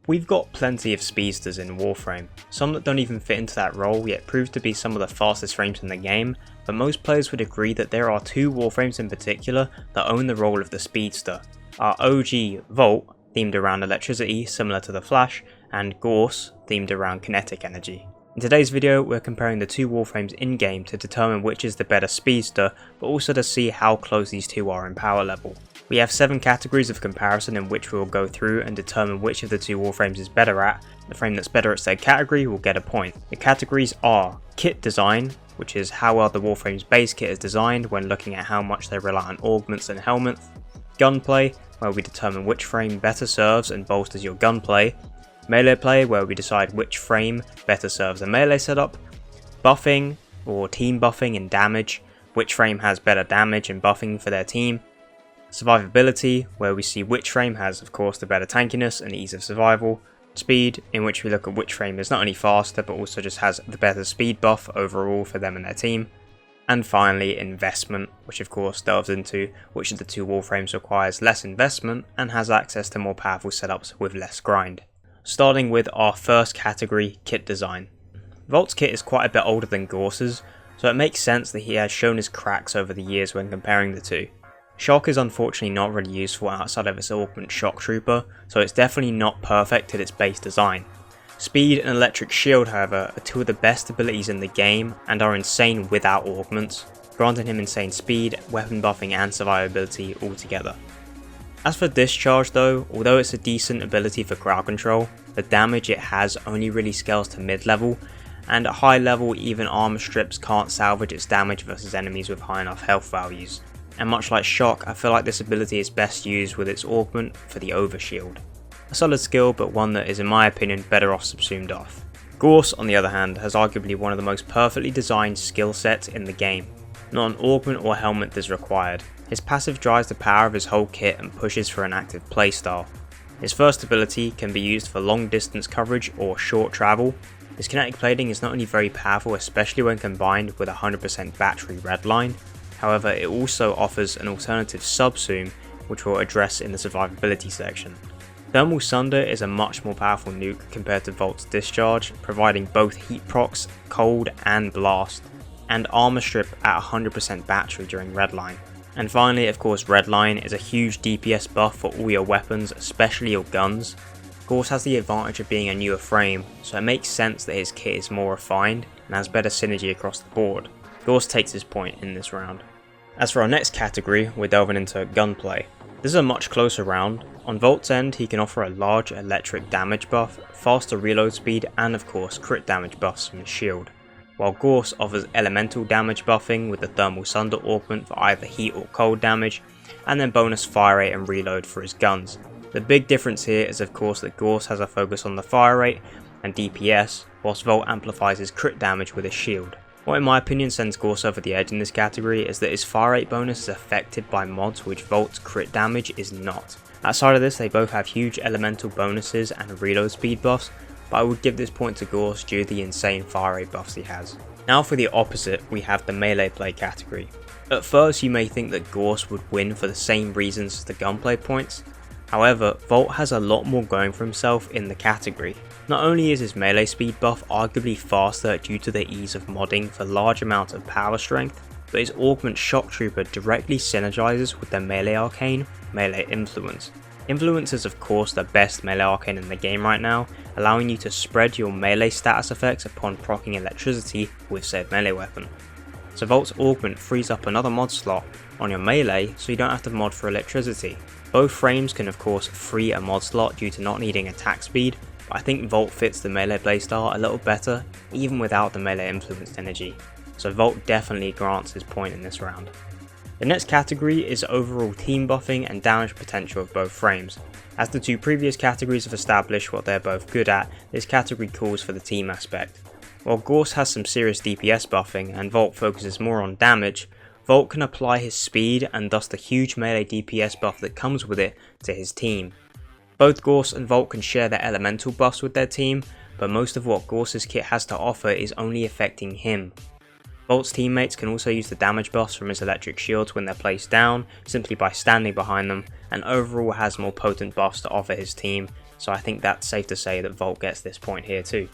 We've got plenty of speedsters in Warframe, some that don't even fit into that role yet prove to be some of the fastest frames in the game, but most players would agree that there are two Warframes in particular that own the role of the speedster. Our OG Volt, themed around electricity similar to the Flash, and Gauss, themed around kinetic energy. In today's video we're comparing the two Warframes in game to determine which is the better speedster, but also to see how close these two are in power level. We have 7 categories of comparison in which we will go through and determine which of the two Warframes is better at. The frame that's better at said category will get a point. The categories are Kit Design, which is how well the Warframe's base kit is designed when looking at how much they rely on augments and helmets. Gunplay, where we determine which frame better serves and bolsters your gunplay. Melee play, where we decide which frame better serves a melee setup. Buffing, or team buffing and damage, which frame has better damage and buffing for their team. Survivability, where we see which frame has of course the better tankiness and ease of survival. Speed, in which we look at which frame is not only faster but also just has the better speed buff overall for them and their team. And finally, investment, which of course delves into which of the two Warframes requires less investment and has access to more powerful setups with less grind. Starting with our first category, Kit Design. Volt's kit is quite a bit older than Gauss's, so it makes sense that he has shown his cracks over the years when comparing the two. Shock is unfortunately not really useful outside of its augment Shock Trooper, so it's definitely not perfect at its base design. Speed and Electric Shield, however, are two of the best abilities in the game and are insane without augments, granting him insane speed, weapon buffing and survivability altogether. As for Discharge though, although it's a decent ability for crowd control, the damage it has only really scales to mid-level, and at high level even armor strips can't salvage its damage versus enemies with high enough health values. And much like Shock, I feel like this ability is best used with its augment for the overshield. A solid skill, but one that is in my opinion better off subsumed off. Gauss, on the other hand, has arguably one of the most perfectly designed skill sets in the game. Not an augment or helmet is required. His passive drives the power of his whole kit and pushes for an active playstyle. His first ability can be used for long distance coverage or short travel. His kinetic plating is not only very powerful, especially when combined with 100% battery redline, however it also offers an alternative subsume which we'll address in the survivability section. Thermal Sunder is a much more powerful nuke compared to Volt's Discharge, providing both heat procs, cold and blast, and armor strip at 100% battery during redline. And finally, of course, redline is a huge DPS buff for all your weapons, especially your guns. Gauss has the advantage of being a newer frame, so it makes sense that his kit is more refined and has better synergy across the board. Gauss takes his point in this round. As for our next category, we're delving into gunplay. This is a much closer round. On Volt's end, he can offer a large electric damage buff, faster reload speed, and of course crit damage buffs from his shield, while Gauss offers elemental damage buffing with the Thermal Sunder augment for either heat or cold damage, and then bonus fire rate and reload for his guns. The big difference here is of course that Gauss has a focus on the fire rate and DPS, whilst Volt amplifies his crit damage with his shield. What in my opinion sends Gauss over the edge in this category is that his fire rate bonus is affected by mods which Volt's crit damage is not. Outside of this, they both have huge elemental bonuses and reload speed buffs, but I would give this point to Gauss due to the insane fire rate buffs he has. Now for the opposite, we have the melee play category. At first you may think that Gauss would win for the same reasons as the gunplay points, however Volt has a lot more going for himself in the category. Not only is his melee speed buff arguably faster due to the ease of modding for large amounts of power strength, but his augment Shock Trooper directly synergizes with the melee arcane, Melee Influence. Influence is of course the best melee arcane in the game right now, allowing you to spread your melee status effects upon proccing electricity with said melee weapon. So Volt's augment frees up another mod slot on your melee so you don't have to mod for electricity. Both frames can of course free a mod slot due to not needing attack speed, but I think Volt fits the melee playstyle a little better even without the melee influenced energy, so Volt definitely grants his point in this round. The next category is overall team buffing and damage potential of both frames. As the two previous categories have established what they're both good at, this category calls for the team aspect. While Gauss has some serious DPS buffing and Volt focuses more on damage, Volt can apply his speed and thus the huge melee DPS buff that comes with it to his team. Both Gauss and Volt can share their elemental buffs with their team, but most of what Gauss's kit has to offer is only affecting him. Volt's teammates can also use the damage buffs from his electric shields when they're placed down, simply by standing behind them, and overall has more potent buffs to offer his team, so I think that's safe to say that Volt gets this point here too.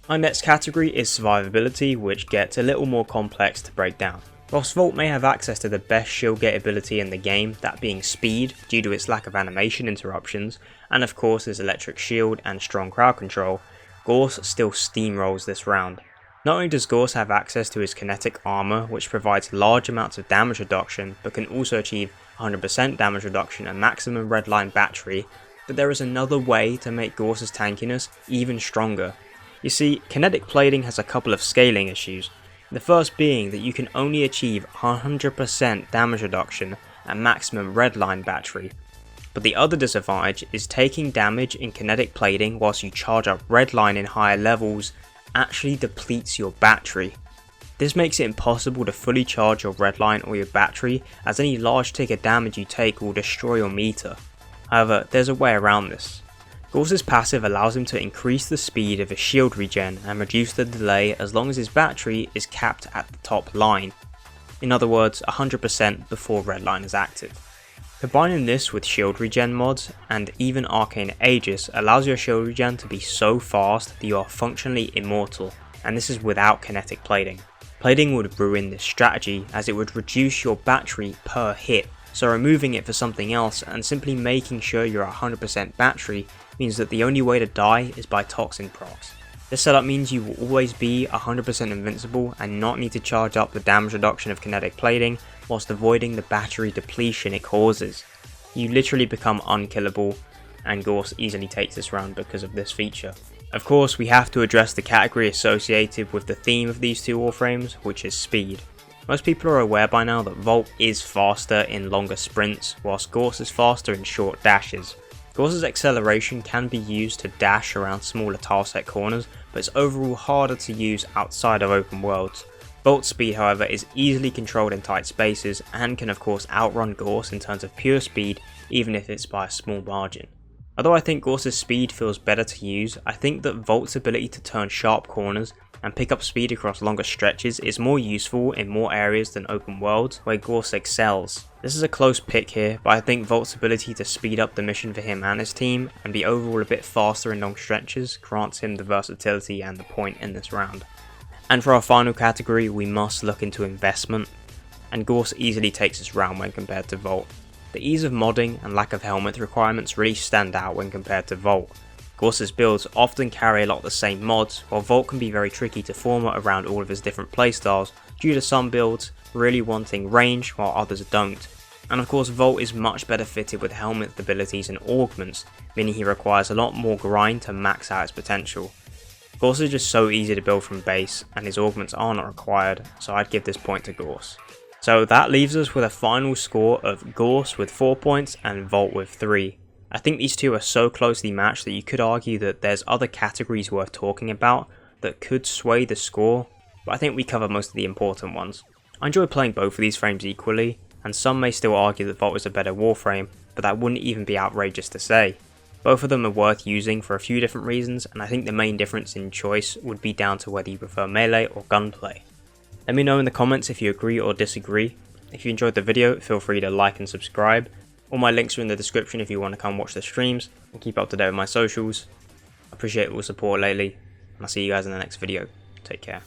Our next category is survivability, which gets a little more complex to break down. Whilst Volt may have access to the best shield gate ability in the game, that being speed due to its lack of animation interruptions, and of course his electric shield and strong crowd control, Gauss still steamrolls this round. Not only does Gauss have access to his kinetic armor, which provides large amounts of damage reduction, but can also achieve 100% damage reduction and maximum redline battery, but there is another way to make Gauss's tankiness even stronger. You see, kinetic plating has a couple of scaling issues. The first being that you can only achieve 100% damage reduction and maximum redline battery. But the other disadvantage is taking damage in kinetic plating whilst you charge up redline in higher levels actually depletes your battery. This makes it impossible to fully charge your redline or your battery, as any large ticket damage you take will destroy your meter. However, there's a way around this. Gauss's passive allows him to increase the speed of his shield regen and reduce the delay as long as his battery is capped at the top line. In other words, 100% before redline is active. Combining this with shield regen mods and even Arcane Aegis allows your shield regen to be so fast that you are functionally immortal, and this is without kinetic plating. Plating would ruin this strategy as it would reduce your battery per hit, so removing it for something else and simply making sure you're at 100% battery means that the only way to die is by toxin procs. This setup means you will always be 100% invincible and not need to charge up the damage reduction of kinetic plating whilst avoiding the battery depletion it causes. You literally become unkillable, and Gauss easily takes this round because of this feature. Of course, we have to address the category associated with the theme of these two Warframes, which is speed. Most people are aware by now that Volt is faster in longer sprints, whilst Gauss is faster in short dashes. Gauss's acceleration can be used to dash around smaller tileset corners, but it's overall harder to use outside of open worlds. Volt's speed, however, is easily controlled in tight spaces and can of course outrun Gauss in terms of pure speed, even if it's by a small margin. Although I think Gauss's speed feels better to use, I think that Volt's ability to turn sharp corners and pick up speed across longer stretches is more useful in more areas than open worlds, where Gauss excels. This is a close pick here, but I think Volt's ability to speed up the mission for him and his team, and be overall a bit faster in long stretches, grants him the versatility and the point in this round. And for our final category, we must look into investment, and Gauss easily takes this round when compared to Volt. The ease of modding and lack of helmet requirements really stand out when compared to Volt. Gauss's builds often carry a lot of the same mods, while Volt can be very tricky to format around all of his different playstyles due to some builds really wanting range while others don't. And of course Volt is much better fitted with helmet abilities and augments, meaning he requires a lot more grind to max out his potential. Gauss is just so easy to build from base, and his augments are not required, so I'd give this point to Gauss. So that leaves us with a final score of Gauss with 4 points and Volt with 3. I think these two are so closely matched that you could argue that there's other categories worth talking about that could sway the score, but I think we covered most of the important ones. I enjoy playing both of these frames equally, and some may still argue that Volt is a better Warframe, but that wouldn't even be outrageous to say. Both of them are worth using for a few different reasons, and I think the main difference in choice would be down to whether you prefer melee or gunplay. Let me know in the comments if you agree or disagree. If you enjoyed the video, feel free to like and subscribe. All my links are in the description if you want to come watch the streams and keep up to date with my socials. I appreciate all the support lately, and I'll see you guys in the next video. Take care.